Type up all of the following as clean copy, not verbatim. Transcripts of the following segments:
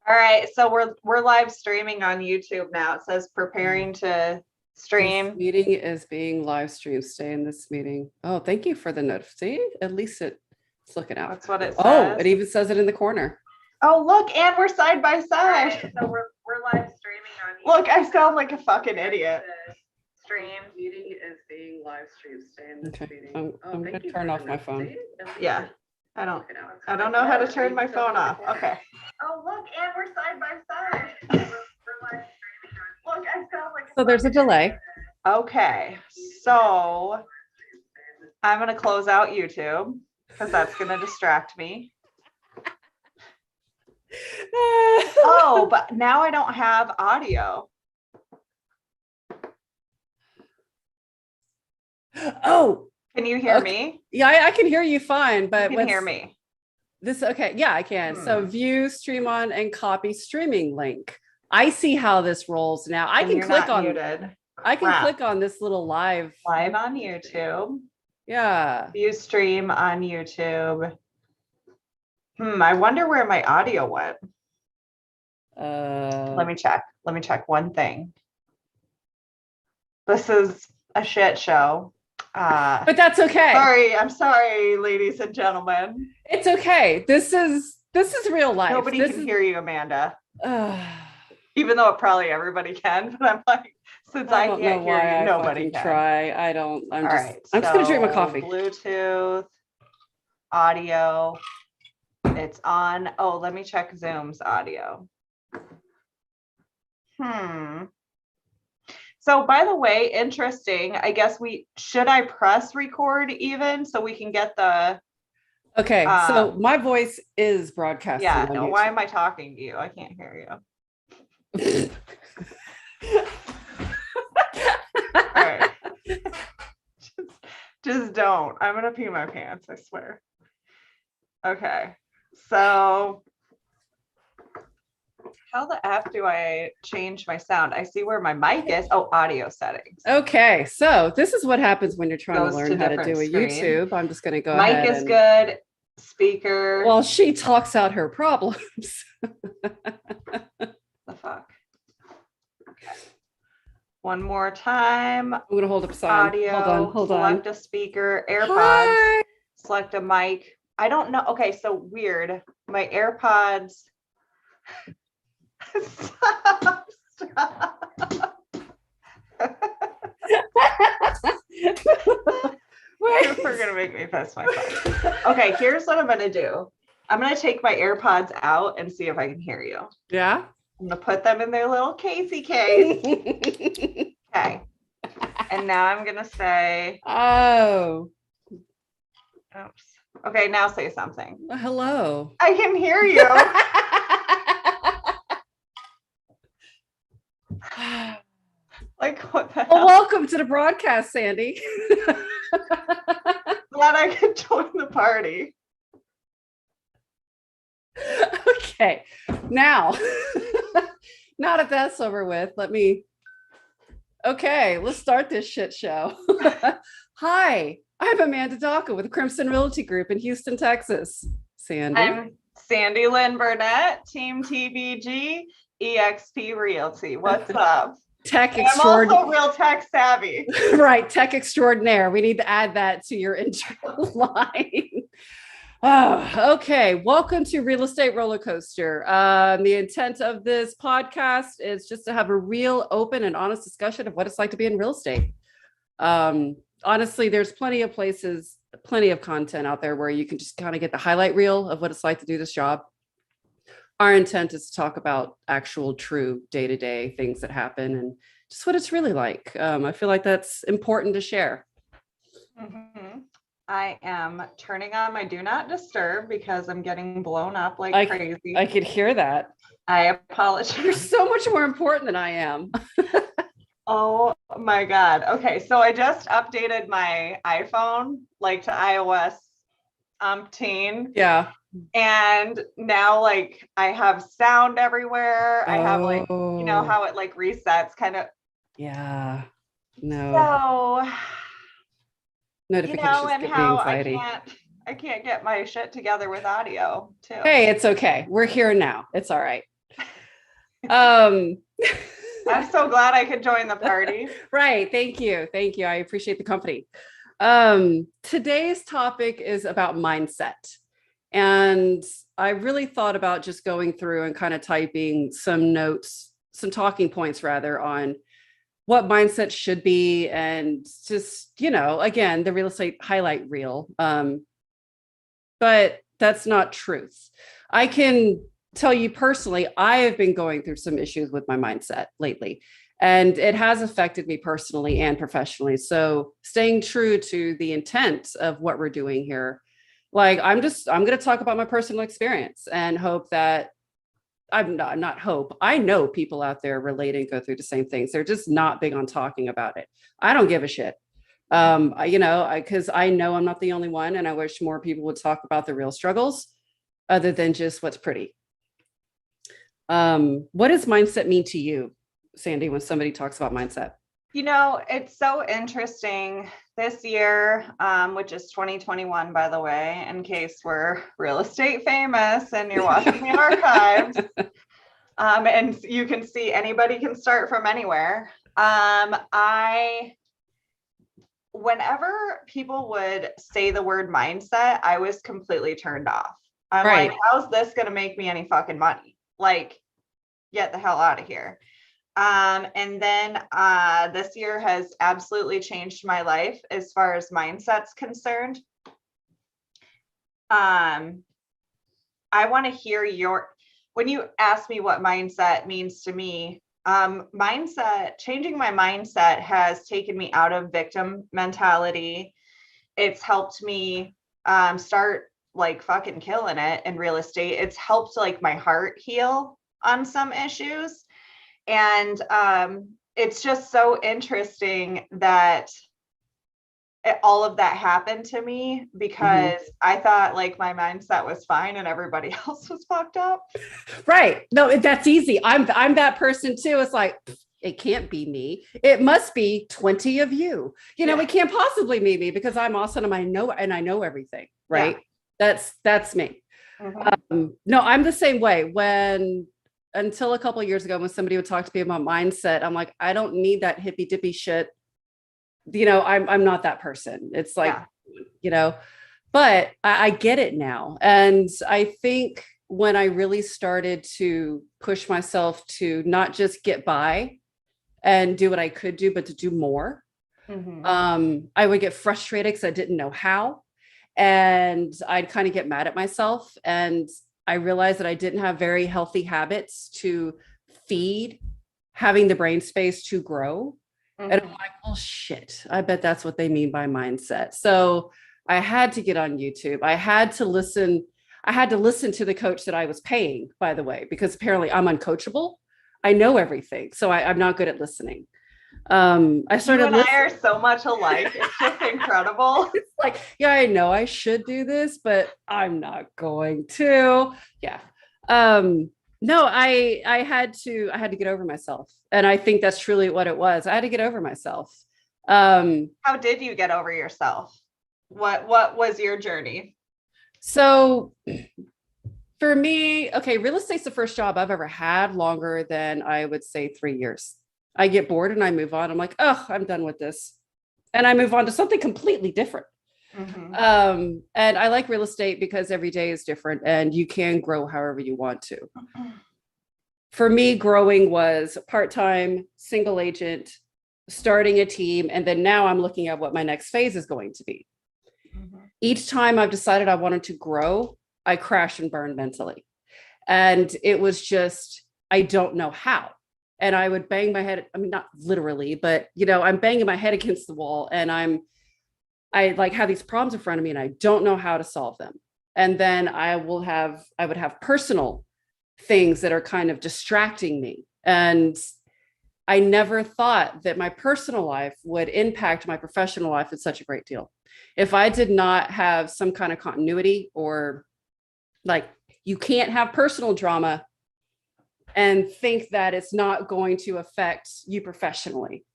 All right, so we're live streaming on YouTube now. It says preparing to stream. This meeting is being live streamed. Stay in this meeting. Oh, thank you for the note. See, at least it's looking out. That's what it says. Oh, it even says it in the corner. Oh, look, and we're side by side. Right, so we're live streaming on YouTube. Look, I sound like a fucking idiot. Stream Meeting is being live streamed. Stay in this meeting. I'm gonna turn off my phone. Yeah. I don't know how to turn my phone off. Okay. Oh, look, and we're side by side. We're live streaming. Look, I sound like So there's a delay. Okay, so I'm gonna close out YouTube because that's gonna distract me. Oh, but now I don't have audio. Oh, can you hear me? Yeah, I can hear you fine, but you can hear me. This okay? Yeah, I can. So view, stream on, and copy streaming link. I see how this rolls now. I can click on. Muted. I can click on this little live on YouTube. Yeah. View stream on YouTube. I wonder where my audio went. Let me check one thing. This is a shit show. But that's okay. I'm sorry, ladies and gentlemen. It's okay. This is real life. Nobody can hear you, Amanda. Even though probably everybody can, but I'm like, since I can't hear you, nobody can. Try. I'm just gonna drink my coffee. Bluetooth, audio. It's on. Oh, let me check Zoom's audio. So by the way, interesting. I guess should I press record even so we can get the. Okay, so my voice is broadcasting. Yeah, no, why am I talking to you? I can't hear you. All right. Just don't. I'm gonna pee my pants, I swear. Okay, so how the F do I change my sound? I see where my mic is. Oh, audio settings. Okay, so this is what happens when you're trying to learn how to do a YouTube. I'm just gonna go ahead. Mic is good. Speaker. Well, she talks out her problems. The fuck. Okay. One more time. I'm gonna hold up a sign. Audio. Hold on. Select a speaker. AirPods. Hi. Select a mic. I don't know. Okay, so weird. My AirPods. Stop. We're gonna make me piss myself. Okay, here's what I'm gonna do. I'm gonna take my AirPods out and see if I can hear you. Yeah. I'm gonna put them in their little casey case. Okay. And now I'm gonna say. Oh. Oops. Okay, now say something. Hello. I can hear you. Like what the hell? Well, welcome to the broadcast, Sandy. Glad I could join the party. Okay, now that that's over with, let's start this shit show. Hi, I'm Amanda Dawka with Crimson Realty Group in Houston, Texas. Sandy. I'm Sandy Lynn Burnett, Team TBG, EXP Realty. What's up? Tech extraordinaire. I'm also real tech savvy. Right, tech extraordinaire. We need to add that to your intro line. Oh, okay. Welcome to Real Estate Roller Coaster. The intent of this podcast is just to have a real open and honest discussion of what it's like to be in real estate. Honestly, there's plenty of places, plenty of content out there where you can just kind of get the highlight reel of what it's like to do this job. Our intent is to talk about actual, true day-to-day things that happen and just what it's really like. I feel like that's important to share. Mm-hmm. I am turning on my do not disturb because I'm getting blown up like crazy. I could hear that. I apologize. You're so much more important than I am. Oh my God. Okay. So I just updated my iPhone like to iOS umpteen. Yeah. And now like I have sound everywhere. I have like, you know how it like resets kind of. Yeah. No. So notifications and give me how anxiety. I can't get my shit together with audio too. Hey, it's okay. We're here now. It's all right. Um, I'm so glad I could join the party. Right. Thank you. Thank you. I appreciate the company. Today's topic is about mindset. And I really thought about just going through and kind of typing some notes, some talking points rather, on what mindset should be, and just, again, the real estate highlight reel. But that's not truth. I can tell you personally, I have been going through some issues with my mindset lately, and it has affected me personally and professionally. So staying true to the intent of what we're doing here, like I'm going to talk about my personal experience and hope that not hope. I know people out there relate and go through the same things. They're just not big on talking about it. I don't give a shit. Because I know I'm not the only one, and I wish more people would talk about the real struggles other than just what's pretty. What does mindset mean to you, Sandy, when somebody talks about mindset? It's so interesting this year, which is 2021, by the way, in case we're real estate famous and you're watching the archives. And you can see anybody can start from anywhere. Whenever people would say the word mindset, I was completely turned off. I'm Right. like, how's this going to make me any fucking money? Like, get the hell out of here. And then this year has absolutely changed my life as far as mindset's concerned. I want to hear when you ask me what mindset means to me, changing my mindset has taken me out of victim mentality. It's helped me start like fucking killing it in real estate. It's helped like my heart heal on some issues. And it's just so interesting that all of that happened to me, because I thought like my mindset was fine and everybody else was fucked up. Right. No, that's easy. I'm that person too. It's like, it can't be me. It must be 20 of you. It can't possibly be me because I'm awesome and I know everything. Right. Yeah. That's me. No, I'm the same way. Until a couple of years ago, when somebody would talk to me about mindset, I'm like, I don't need that hippy dippy shit. I'm not that person. It's like, but I get it now. And I think when I really started to push myself to not just get by and do what I could do, but to do more, I would get frustrated because I didn't know how. And I'd kind of get mad at myself. And I realized that I didn't have very healthy habits to feed having the brain space to grow. And I'm like, well, shit, I bet that's what they mean by mindset. So I had to get on YouTube. I had to listen to the coach that I was paying, by the way, because apparently I'm uncoachable. I know everything. So I'm not good at listening. I started. You and I are so much alike. It's just incredible. It's like, yeah, I know I should do this, but I'm not going to. Yeah. No, I had to get over myself. And I think that's truly what it was. I had to get over myself. How did you get over yourself? What was your journey? So for me, okay, real estate's the first job I've ever had longer than I would say 3 years. I get bored and I move on. I'm like, oh, I'm done with this. And I move on to something completely different. And I like real estate because every day is different and you can grow however you want to. For me, growing was part-time, single agent, starting a team. And then now I'm looking at what my next phase is going to be. Each time I've decided I wanted to grow, I crash and burn mentally. And it was just, I don't know how. And I would bang my head. I mean, not literally, but I'm banging my head against the wall and I like have these problems in front of me and I don't know how to solve them. And then I would have personal things that are kind of distracting me. And I never thought that my personal life would impact my professional life in such a great deal. If I did not have some kind of continuity, or like, you can't have personal drama and think that it's not going to affect you professionally.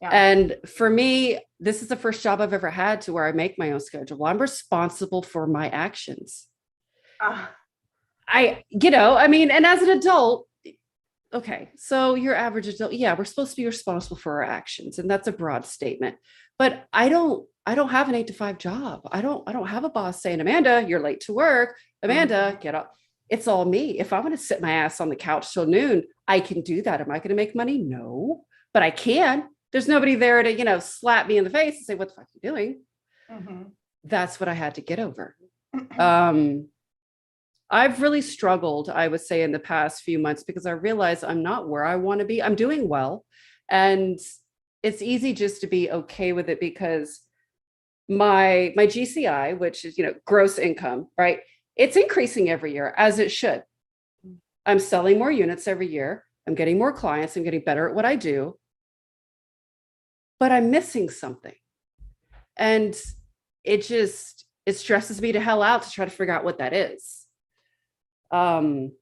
Yeah. And for me, this is the first job I've ever had to where I make my own schedule. I'm responsible for my actions. And as an adult, okay, so your average adult, yeah, we're supposed to be responsible for our actions, and that's a broad statement. But I don't have an 8 to 5 job. I don't have a boss saying, Amanda, you're late to work. Amanda, get up. It's all me. If I want to sit my ass on the couch till noon, I can do that. Am I going to make money? No, but I can. There's nobody there to, slap me in the face and say, what the fuck are you doing? Mhm. That's what I had to get over. Um, I've really struggled, I would say, in the past few months because I realize I'm not where I want to be. I'm doing well. And it's easy just to be okay with it because my GCI, which is, gross income, right? It's increasing every year as it should. I'm selling more units every year. I'm getting more clients. I'm getting better at what I do, but I'm missing something. And it stresses me to hell out to try to figure out what that is. Um,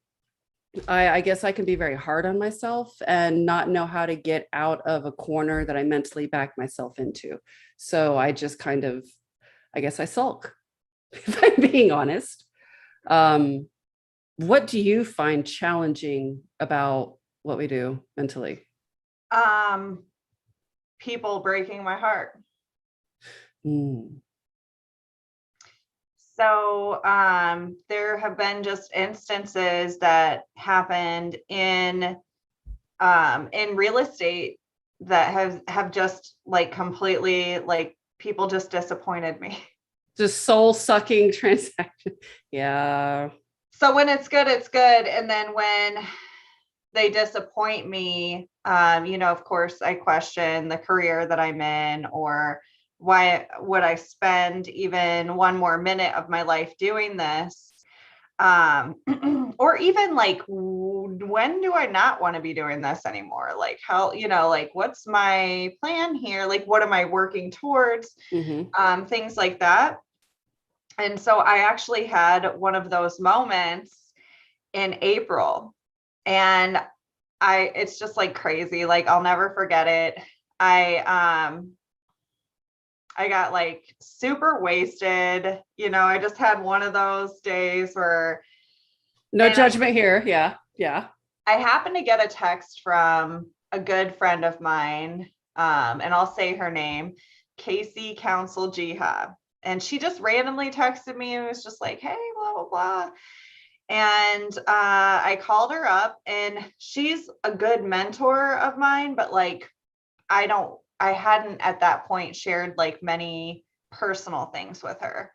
I guess I can be very hard on myself and not know how to get out of a corner that I mentally backed myself into. So I just I guess I sulk, if I'm being honest. What do you find challenging about what we do mentally? Um, People breaking my heart. Mm. So there have been just instances that happened in real estate that have just like completely like people just disappointed me. Just soul sucking transaction. Yeah. So when it's good, it's good. And then when they disappoint me, of course, I question the career that I'm in, or why would I spend even one more minute of my life doing this? Or even like, when do I not want to be doing this anymore? Like how, like what's my plan here? Like, what am I working towards? Mm-hmm. Things like that. And so I actually had one of those moments in April, and it's just like crazy. Like I'll never forget it. I got like super wasted. I just had one of those days where No judgment here. Yeah. Yeah. I happened to get a text from a good friend of mine, and I'll say her name, Casey Council Jihad. And she just randomly texted me and was just like, hey, blah, blah, blah. And I called her up, and she's a good mentor of mine, but like, I hadn't at that point shared like many personal things with her.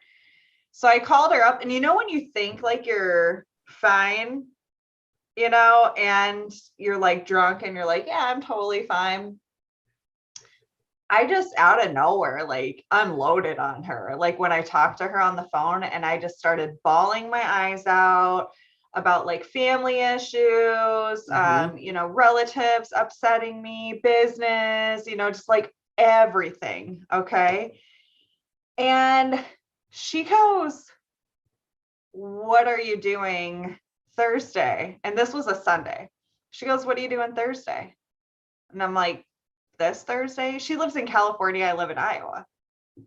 So I called her up, and when you think like you're fine, and you're like drunk and you're like, yeah, I'm totally fine. I just out of nowhere, like unloaded on her. Like when I talked to her on the phone, and I just started bawling my eyes out about like family issues, relatives upsetting me, business, just like everything. Okay. And she goes, what are you doing Thursday? And this was a Sunday. She goes, what are you doing Thursday? And I'm like, this Thursday? She lives in California. I live in Iowa.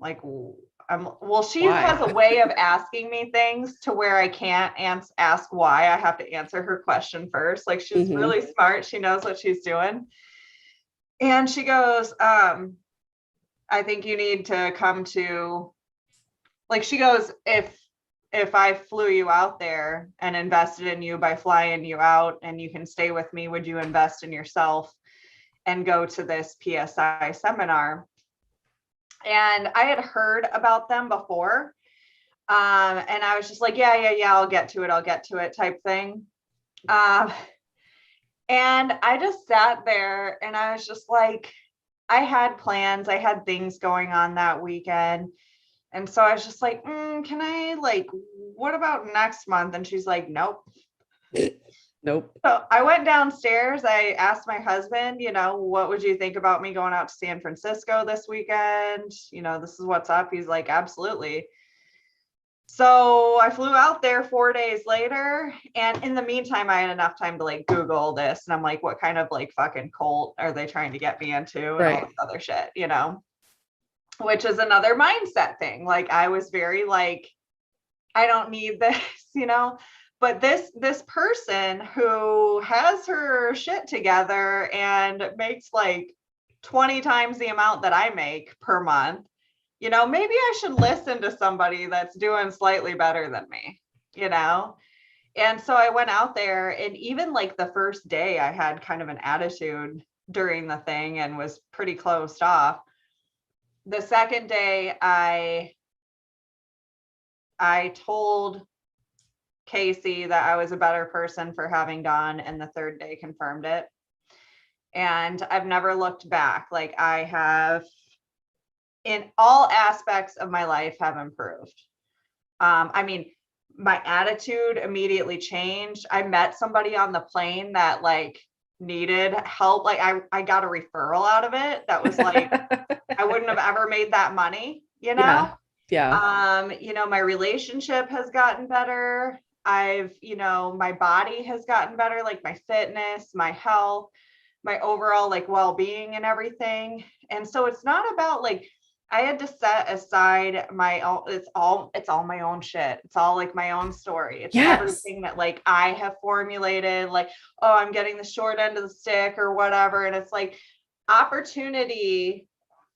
Like, she Why? has a way of asking me things to where I can't ask why. I have to answer her question first. Like, she's Mm-hmm. really smart. She knows what she's doing. And she goes, I think you need to come to, like, she goes, if I flew you out there and invested in you by flying you out and you can stay with me, would you invest in yourself and go to this PSI seminar? And I had heard about them before. And I was just like, yeah, I'll get to it type thing. And I just sat there and I was just like, I had plans, I had things going on that weekend. And so I was just like, can I, like, what about next month? And she's like, nope. Nope. So I went downstairs. I asked my husband, what would you think about me going out to San Francisco this weekend? This is what's up. He's like, absolutely. So I flew out there 4 days later. And in the meantime, I had enough time to like Google this. And I'm like, what kind of like fucking cult are they trying to get me into? And all this other shit, which is another mindset thing. Like I was very like, I don't need this, but this person who has her shit together and makes like 20 times the amount that I make per month, maybe I should listen to somebody that's doing slightly better than me, And so I went out there, and even like the first day I had kind of an attitude during the thing and was pretty closed off. The second day I told Casey that I was a better person for having gone, and the third day confirmed it. And I've never looked back. Like, I have, in all aspects of my life, have improved. I mean, my attitude immediately changed. I met somebody on the plane that like needed help. Like I got a referral out of it. That was like, I wouldn't have ever made that money, Yeah. My relationship has gotten better. My body has gotten better, like my fitness, my health, my overall like well-being and everything. And so it's not about like, I had to set aside my own, it's all my own shit. It's all like my own story. It's everything that like I have formulated, like, oh, I'm getting the short end of the stick or whatever. And it's like, opportunity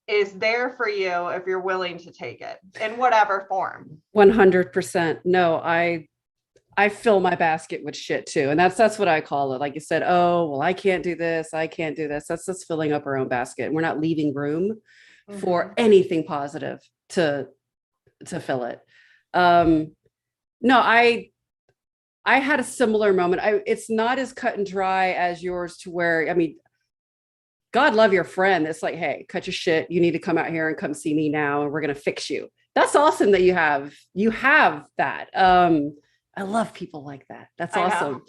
is there for you if you're willing to take it in whatever form. 100%. No, I fill my basket with shit too. And that's what I call it. Like you said, oh, well, I can't do this. I can't do this. That's just filling up our own basket. We're not leaving room for anything positive to fill it. No, I had a similar moment. It's not as cut and dry as yours, to where, I mean, God love your friend. It's like, hey, cut your shit. You need to come out here and come see me now, and we're going to fix you. That's awesome that you have that. I love people like that. That's awesome.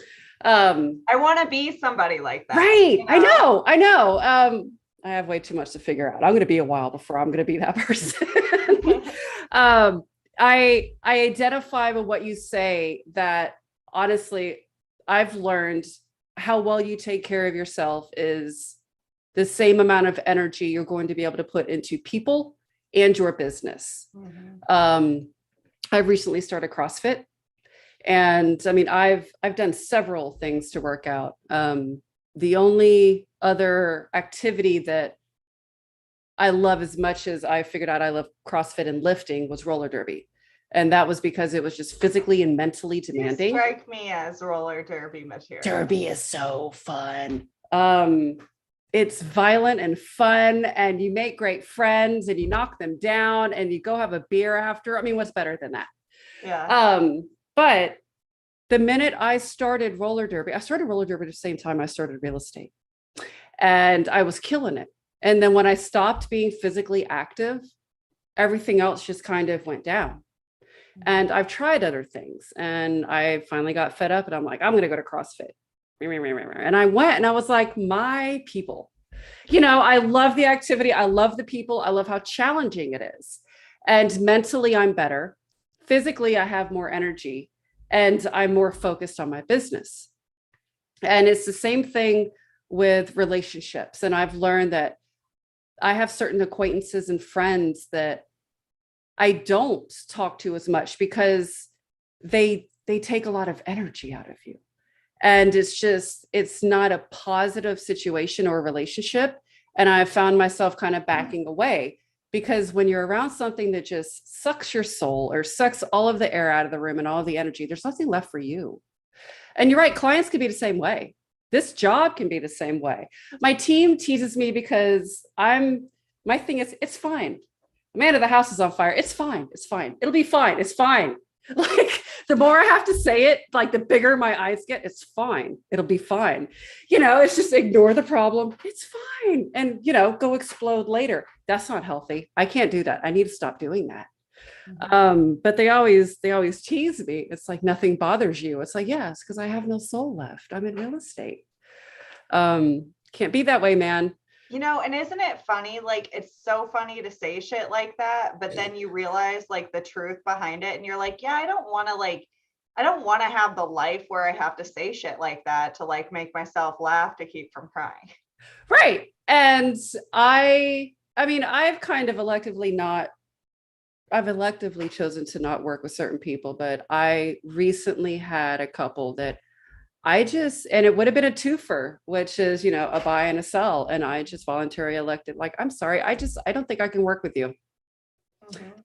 I want to be somebody like that. Right. I know. I have way too much to figure out. I'm going to be a while before I'm going to be that person. I identify with what you say, that honestly, I've learned how well you take care of yourself is the same amount of energy you're going to be able to put into people and your business. I've recently started CrossFit, and I mean, I've done several things to work out. The only other activity that I love as much as I figured out I love CrossFit and lifting was roller derby. And that was because it was just physically and mentally demanding. You strike me as roller derby material. Derby is so fun. It's violent and fun, and you make great friends, and you knock them down, and you go have a beer after. I mean, what's better than that? Yeah. But the minute I started roller derby at the same time I started real estate, and I was killing it. And then when I stopped being physically active, everything else just kind of went down. And I've tried other things, and I finally got fed up, and I'm like, I'm going to go to CrossFit. And I went, and I was like, my people, I love the activity. I love the people. I love how challenging it is. And mentally, I'm better. Physically, I have more energy, and I'm more focused on my business. And it's the same thing with relationships. And I've learned that I have certain acquaintances and friends that I don't talk to as much, because they take a lot of energy out of you. And it's not a positive situation or relationship. And I found myself kind of backing away, because when you're around something that just sucks your soul or sucks all of the air out of the room and all of the energy, there's nothing left for you. And you're right, clients can be the same way. This job can be the same way. My team teases me because my thing is, it's fine. Amanda, the house is on fire. It's fine. It's fine. It'll be fine. It's fine. Like, the more I have to say it, like, the bigger my eyes get. It's fine. It'll be fine. It's just ignore the problem. It's fine. And, go explode later. That's not healthy. I can't do that. I need to stop doing that. But they always tease me. It's like, nothing bothers you. It's like, yes, because I have no soul left. I'm in real estate. Can't be that way, man. And isn't it funny? Like, it's so funny to say shit like that, but then you realize like the truth behind it, and you're like, yeah, I don't want to have the life where I have to say shit like that to like make myself laugh to keep from crying. Right. And I mean, I've kind of electively not I've electively chosen to not work with certain people, but I recently had a couple that and it would have been a twofer, which is, a buy and a sell. And I just voluntarily elected, like, I'm sorry, I don't think I can work with you. Mhm.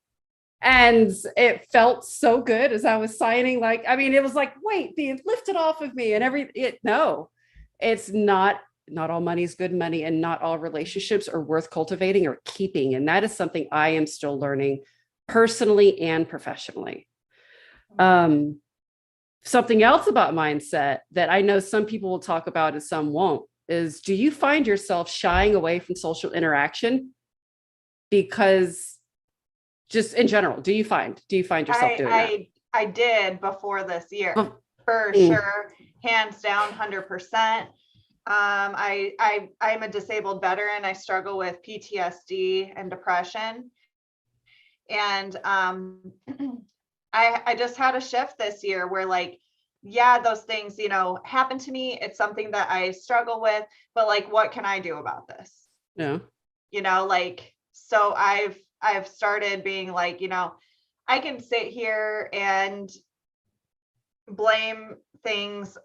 And it felt so good as I was signing, like, I mean, it was like, wait, being lifted off of me and no, it's not all money is good money, and not all relationships are worth cultivating or keeping. And that is something I am still learning personally and professionally. Um, Something else about mindset that I know some people will talk about and some won't is, do you find yourself shying away from social interaction? Because just in general, do you find yourself doing that? I did before this year, for Mm. sure, hands down, 100%. I'm a disabled veteran. I struggle with PTSD and depression. And I just had a shift this year where, like, yeah, those things, happen to me. It's something that I struggle with, but like, what can I do about this? Yeah. Like, so I've started being like, I can sit here and blame things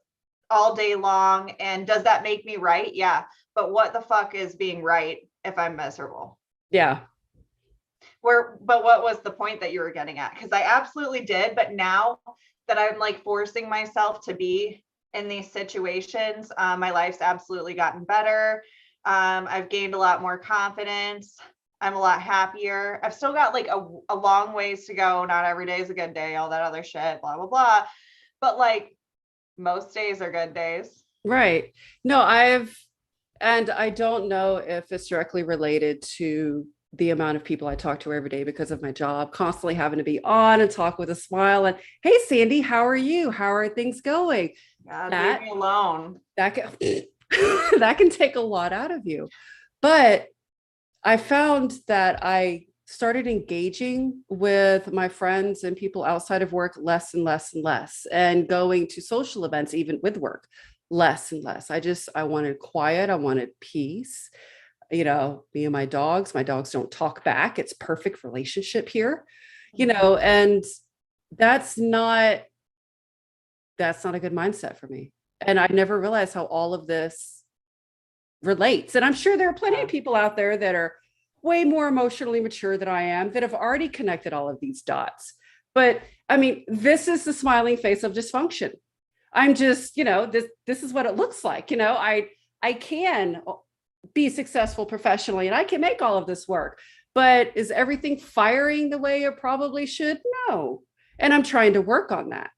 all day long. And does that make me right? Yeah. But what the fuck is being right if I'm miserable? Yeah. But what was the point that you were getting at? Because I absolutely did. But now that I'm like forcing myself to be in these situations, my life's absolutely gotten better. I've gained a lot more confidence. I'm a lot happier. I've still got like a long ways to go. Not every day is a good day, all that other shit, blah, blah, blah. But like, most days are good days. Right. No, and I don't know if it's directly related to the amount of people I talk to every day because of my job, constantly having to be on and talk with a smile and, hey, Sandy, how are you? How are things going? God, leave That, me alone. that can, that can take a lot out of you. But I found that I started engaging with my friends and people outside of work less and less and less, and going to social events, even with work, less and less. I wanted quiet. I wanted peace. Me and my dogs don't talk back. It's perfect relationship here, and that's not, that's not a good mindset for me. And I never realized how all of this relates. And I'm sure there are plenty of people out there that are way more emotionally mature than I am that have already connected all of these dots. But I mean, this is the smiling face of dysfunction. I'm just, this is what it looks like. I can be successful professionally and I can make all of this work. But is everything firing the way it probably should? No. And I'm trying to work on that.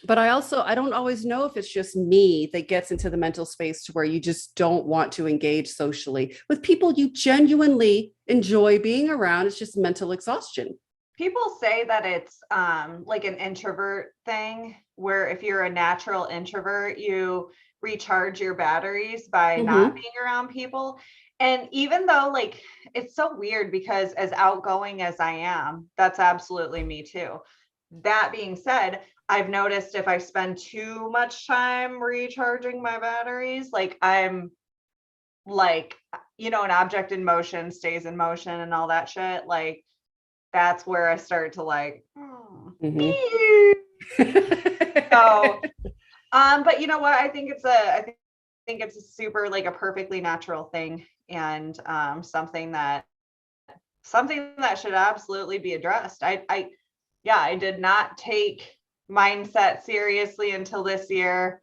But I don't always know if it's just me that gets into the mental space to where you just don't want to engage socially with people you genuinely enjoy being around. It's just mental exhaustion. People say that it's like an introvert thing, where if you're a natural introvert, you recharge your batteries by not Mm-hmm. being around people. And even though, like, it's so weird because as outgoing as I am, that's absolutely me too. That being said, I've noticed if I spend too much time recharging my batteries, like, I'm like, an object in motion stays in motion and all that shit. Like, that's where I start to like, Mm-hmm. so, but you know what? I think it's a super, like, a perfectly natural thing, and something that should absolutely be addressed. Yeah, I did not take mindset seriously until this year.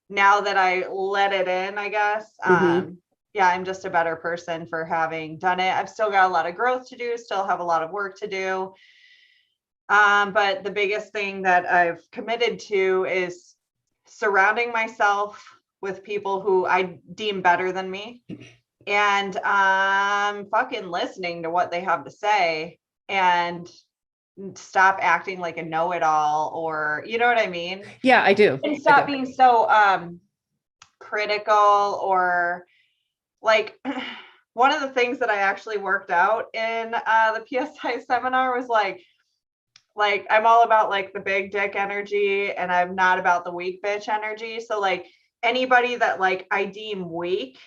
Now that I let it in, I guess. Mm-hmm. Yeah, I'm just a better person for having done it. I've still got a lot of growth to do, still have a lot of work to do. But the biggest thing that I've committed to is surrounding myself with people who I deem better than me, and fucking listening to what they have to say, and stop acting like a know-it-all, or you know what I mean? Yeah, I do. And I stop do. being so critical, or like, one of the things that I actually worked out in the PSI seminar was like I'm all about like the big dick energy, and I'm not about the weak bitch energy. So like, anybody that like I deem weak,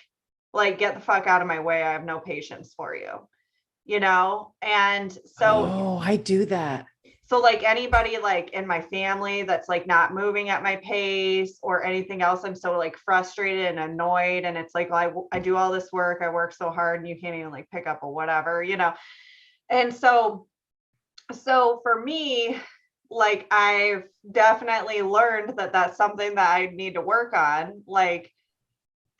like, get the fuck out of my way. I have no patience for you. And Oh, I do that. so like anybody like in my family that's like not moving at my pace or anything else, I'm so like frustrated and annoyed. And it's like, well, I do all this work, I work so hard and you can't even like pick up a whatever. And so for me, like I've definitely learned that that's something that I need to work on. Like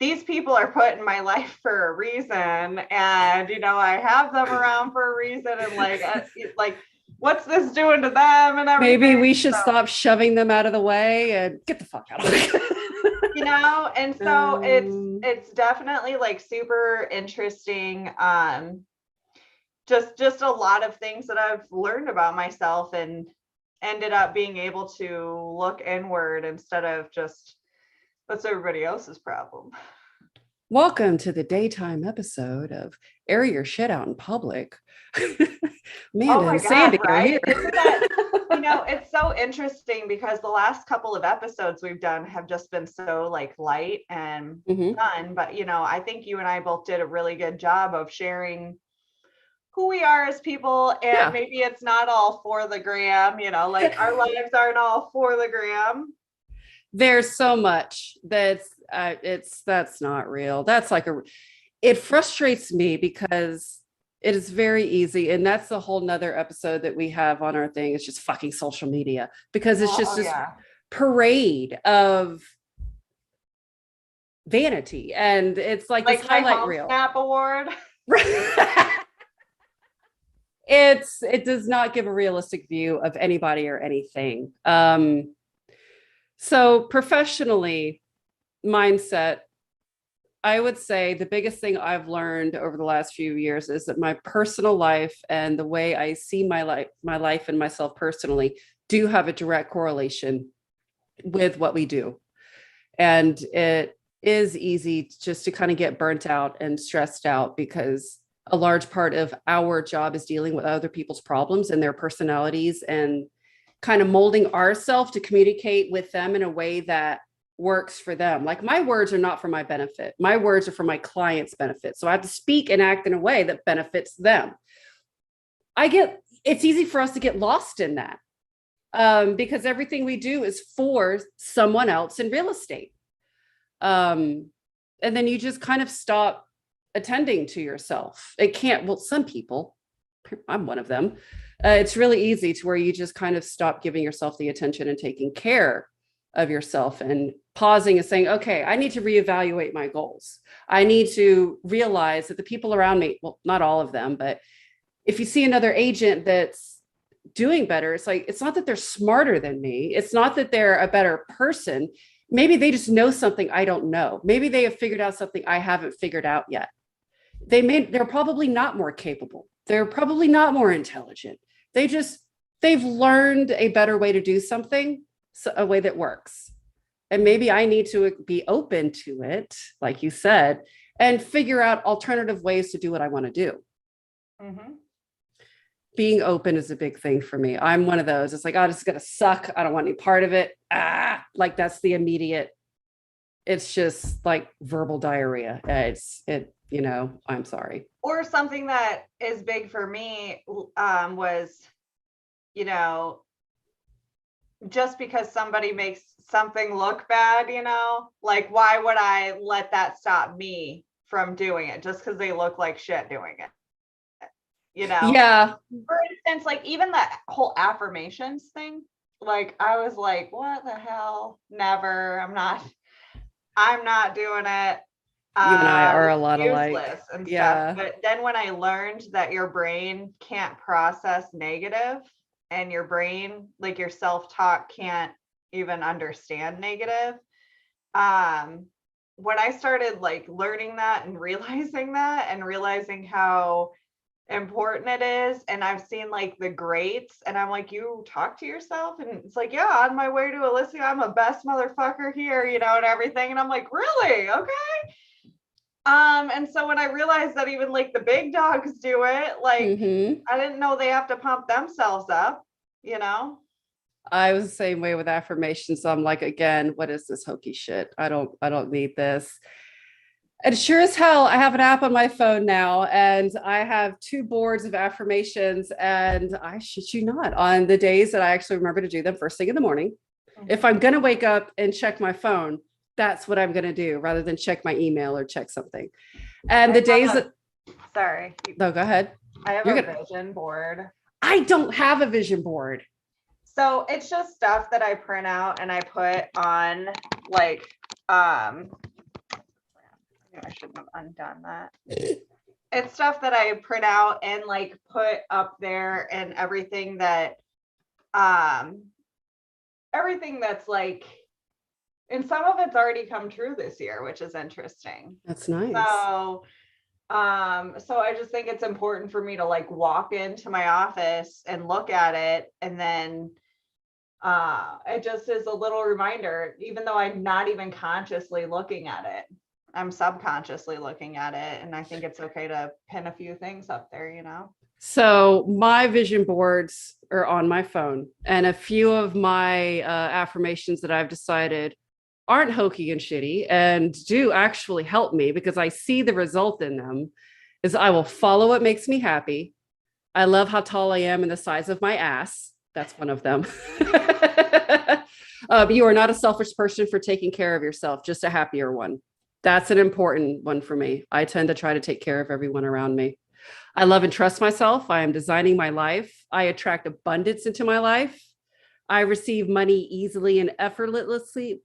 these people are put in my life for a reason, and I have them around for a reason, and like what's this doing to them and everything. Maybe we should stop shoving them out of the way and get the fuck out of here. And so it's definitely like super interesting. Just a lot of things that I've learned about myself and ended up being able to look inward instead of just that's everybody else's problem. Welcome to the daytime episode of Air Your Shit Out in Public. Amanda and Sandy are here. Isn't that, it's so interesting because the last couple of episodes we've done have just been so like light and fun. But, I think you and I both did a really good job of sharing who we are as people. And maybe it's not all for the gram, like our lives aren't all for the gram. There's so much that's not real. That's like it frustrates me because it is very easy. And that's the whole nother episode that we have on our thing. It's just fucking social media because it's just this parade of vanity. And it's like this highlight reel. Snap award. It does not give a realistic view of anybody or anything. So professionally, mindset, I would say the biggest thing I've learned over the last few years is that my personal life and the way I see my life and myself personally do have a direct correlation with what we do. And it is easy just to kind of get burnt out and stressed out because a large part of our job is dealing with other people's problems and their personalities and kind of molding ourselves to communicate with them in a way that works for them. Like my words are not for my benefit. My words are for my client's benefit. So I have to speak and act in a way that benefits them. It's easy for us to get lost in that because everything we do is for someone else in real estate. And then you just kind of stop attending to yourself. Some people, I'm one of them. It's really easy to where you just kind of stop giving yourself the attention and taking care of yourself and pausing and saying, okay, I need to reevaluate my goals. I need to realize that the people around me, well, not all of them, but if you see another agent that's doing better, it's like, it's not that they're smarter than me. It's not that they're a better person. Maybe they just know something I don't know. Maybe they have figured out something I haven't figured out yet. They're probably not more capable. They're probably not more intelligent. They've learned a better way to do something, a way that works. And maybe I need to be open to it, like you said, and figure out alternative ways to do what I want to do. Mm-hmm. Being open is a big thing for me. I'm one of those. It's like, oh, this is going to suck. I don't want any part of it. Like that's the immediate. It's just like verbal diarrhea. I'm sorry. Or something that is big for me was, just because somebody makes something look bad, like why would I let that stop me from doing it just because they look like shit doing it? Yeah. For instance, like even that whole affirmations thing, like I was like, what the hell? Never. I'm not doing it. You and I are a lot alike. And stuff. But then when I learned that your brain can't process negative and your brain, like your self-talk can't even understand negative. When I started like learning that and realizing how important it is, and I've seen like the greats, and I'm like, you talk to yourself, and it's like, yeah, on my way to Alicia, I'm a best motherfucker here, and everything, and I'm like, really? Okay. And so when I realized that even like the big dogs do it, like I didn't know they have to pump themselves up, I was the same way with affirmations. So I'm like, again, what is this hokey shit? I don't need this. And sure as hell, I have an app on my phone now, and I have 2 boards of affirmations. And I shit you not, on the days that I actually remember to do them first thing in the morning, if I'm going to wake up and check my phone, that's what I'm going to do rather than check my email or check something. And the days that, sorry. no, go ahead. I have a vision board. I don't have a vision board. So it's just stuff that I print out and I put on like, I shouldn't have undone that. It's stuff that I print out and like put up there, and everything that's like, and some of it's already come true this year, which is interesting. That's nice. So I just think it's important for me to like walk into my office and look at it, and then it just is a little reminder, even though I'm not even consciously looking at it, I'm subconsciously looking at it. And I think it's okay to pin a few things up there, you know? So my vision boards are on my phone, and a few of my affirmations that I've decided aren't hokey and shitty and do actually help me because I see the result in them is I will follow what makes me happy. I love how tall I am and the size of my ass. That's one of them. You are not a selfish person for taking care of yourself, just a happier one. That's an important one for me. I tend to try to take care of everyone around me. I love and trust myself. I am designing my life. I attract abundance into my life. I receive money easily and effortlessly.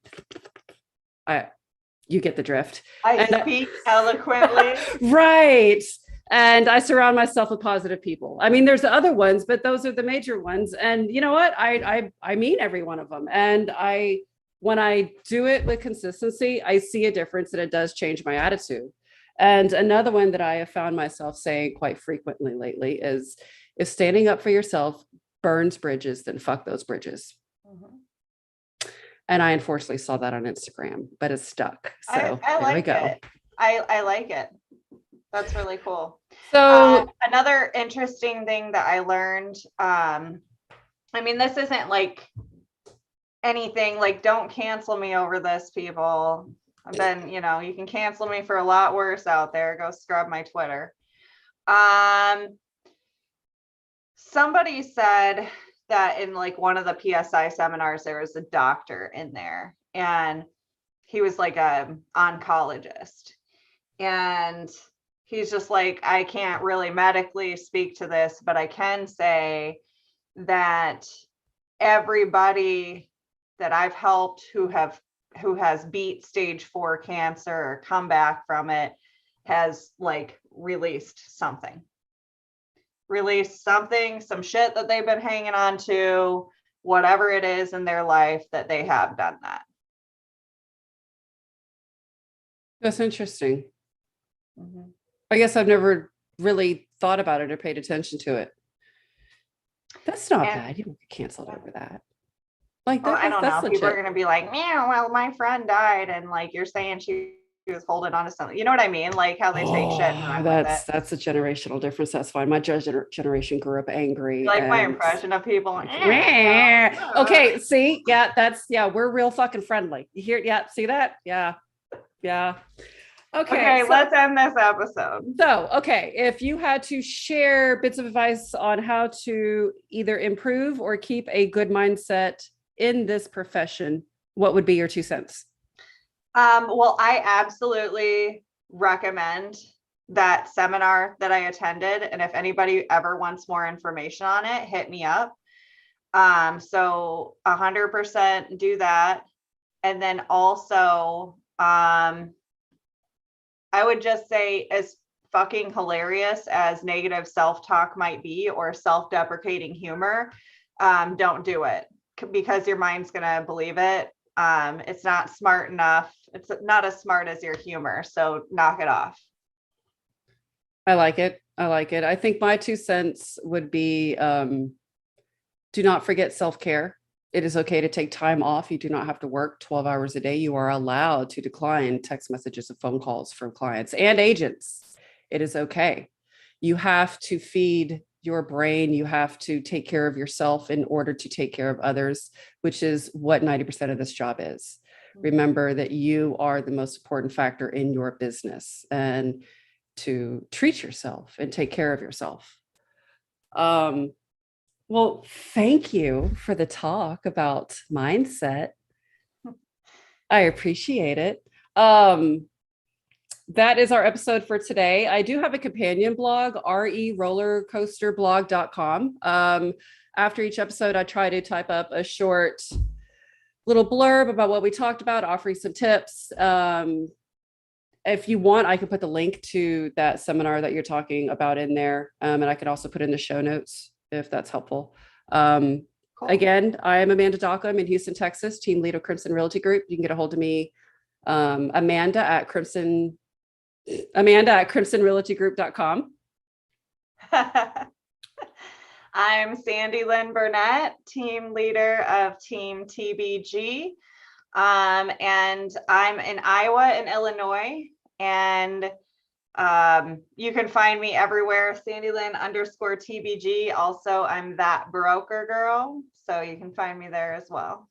You get the drift. I speak eloquently. Right. And I surround myself with positive people. I mean, there's the other ones, but those are the major ones. And you know what? I mean every one of them. And when I do it with consistency, I see a difference, and it does change my attitude. And another one that I have found myself saying quite frequently lately is if standing up for yourself burns bridges, then fuck those bridges. Mm-hmm. And I unfortunately saw that on Instagram, but it's stuck. So I like we go. I like it. That's really cool. So another interesting thing that I learned, I mean, this isn't like anything, like, don't cancel me over this, people. I've been, you can cancel me for a lot worse out there. Go scrub my Twitter. Somebody said that in like one of the PSI seminars, there was a doctor in there, and he was like a oncologist, and he's just like, I can't really medically speak to this, but I can say that everybody that I've helped who has beat stage 4 cancer or come back from it has like released something, some shit that they've been hanging on to, whatever it is in their life, that they have done that. That's interesting. Mm-hmm. I guess I've never really thought about it or paid attention to it. That's not bad. You don't get canceled over that. Like, I don't know. People are going to be like, yeah, well, my friend died, and like you're saying she was holding on to something. You know what I mean? Like how they take shit and run with it. That's a generational difference. That's fine. My generation grew up angry. Like my impression of people. Okay, see, we're real fucking friendly. You hear? Yeah, see that? Yeah. Okay, so, let's end this episode. So, okay, if you had to share bits of advice on how to either improve or keep a good mindset in this profession, what would be your 2 cents? Well, I absolutely recommend that seminar that I attended. And if anybody ever wants more information on it, hit me up. So 100% do that. And then also, I would just say, as fucking hilarious as negative self-talk might be, or self-deprecating humor, don't do it, because your mind's going to believe it. It's not smart enough. It's not as smart as your humor. So knock it off. I like it. I think my 2 cents would be, do not forget self-care. It is okay to take time off. You do not have to work 12 hours a day. You are allowed to decline text messages and phone calls from clients and agents. It is okay. You have to feed your brain. You have to take care of yourself in order to take care of others, which is what 90% of this job is. remember that you are the most important factor in your business, and to treat yourself and take care of yourself. Well, thank you for the talk about mindset. I appreciate it. That is our episode for today. I do have a companion blog, RERollercoasterblog.com. After each episode, I try to type up a short little blurb about what we talked about, offering some tips. If you want, I can put the link to that seminar that you're talking about in there. And I can also put in the show notes if that's helpful. Cool. Again, I am Amanda Daca. I'm in Houston, Texas, team lead of Crimson Realty Group. You can get a hold of me, Amanda at crimsonrealtygroup.com. I'm Sandy Lynn Burnett, team leader of Team TBG. And I'm in Iowa and Illinois. And you can find me everywhere, Sandy Lynn _TBG. Also, I'm that broker girl. So you can find me there as well.